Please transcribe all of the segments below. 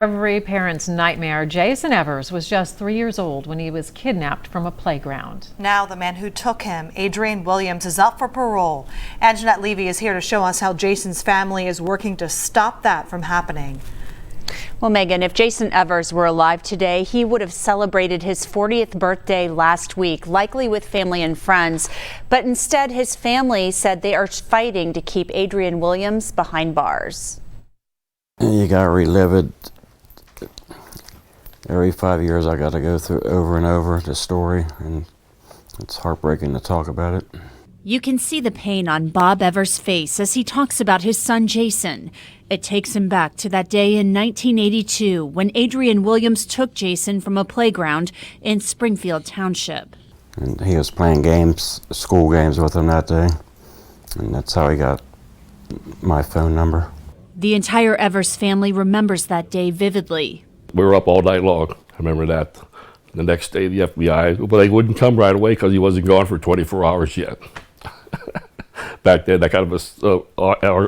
Every parent's nightmare. Jason Evers was just 3 years old when he was kidnapped from a playground. Now the man who took him, Adrian Williams, is up for parole. And Jeanette Levy is here to show us how Jason's family is working to stop that from happening. Well, Megan, if Jason Evers were alive today, he would have celebrated his 40th birthday last week, likely with family and friends. But instead, his family said they are fighting to keep Adrian Williams behind bars. You got to relive it. Every 5 years I got to go through over and over the story, and it's heartbreaking to talk about it. You can see the pain on Bob Evers' face as he talks about his son Jason. It takes him back to that day in 1982 when Adrian Williams took Jason from a playground in Springfield Township. And he was playing games, school games with him that day, and that's how he got my phone number. The entire Evers family remembers that day vividly. We were up all night long. I remember that. The next day, the FBI, but they wouldn't come right away because he wasn't gone for 24 hours yet. Back then, that kind of a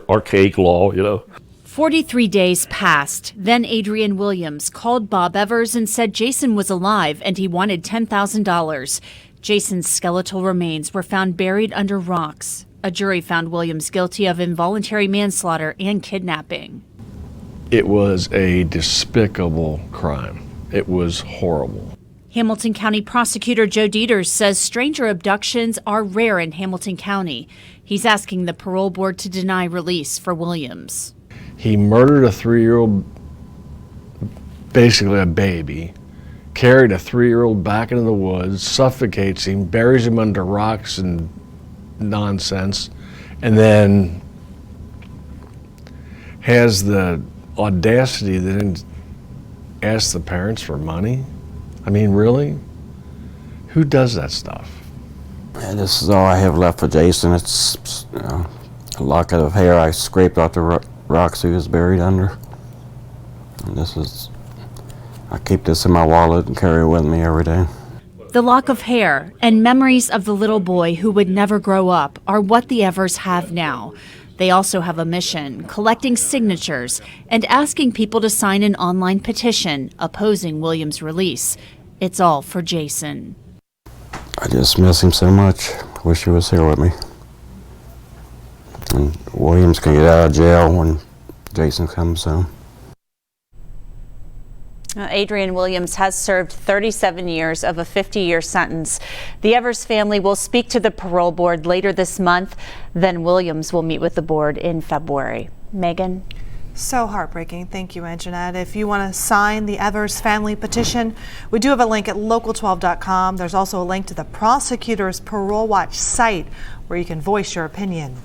archaic law, you know. 43 days passed. Then Adrian Williams called Bob Evers and said Jason was alive and he wanted $10,000. Jason's skeletal remains were found buried under rocks. A jury found Williams guilty of involuntary manslaughter and kidnapping. It was a despicable crime. It was horrible. Hamilton County Prosecutor Joe Deters says stranger abductions are rare in Hamilton County. He's asking the parole board to deny release for Williams. He murdered a 3-year-old, basically a baby, carried a 3-year-old back into the woods, suffocates him, buries him under rocks and nonsense, and then has the audacity to then ask the parents for money. I mean, really? Who does that stuff? And this is all I have left for Jason. It's a locket of hair I scraped off the rocks he was buried under. And I keep this in my wallet and carry it with me every day. The lock of hair and memories of the little boy who would never grow up are what the Evers have now. They also have a mission, collecting signatures and asking people to sign an online petition opposing Williams' release. It's all for Jason. I just miss him so much. Wish he was here with me. And Williams can get out of jail when Jason comes home. Adrian Williams has served 37 years of a 50-year sentence. The Evers family will speak to the parole board later this month. Then Williams will meet with the board in February. Megan? So heartbreaking. Thank you, Jeanette. If you want to sign the Evers family petition, we do have a link at local12.com. There's also a link to the prosecutor's Parole Watch site where you can voice your opinion.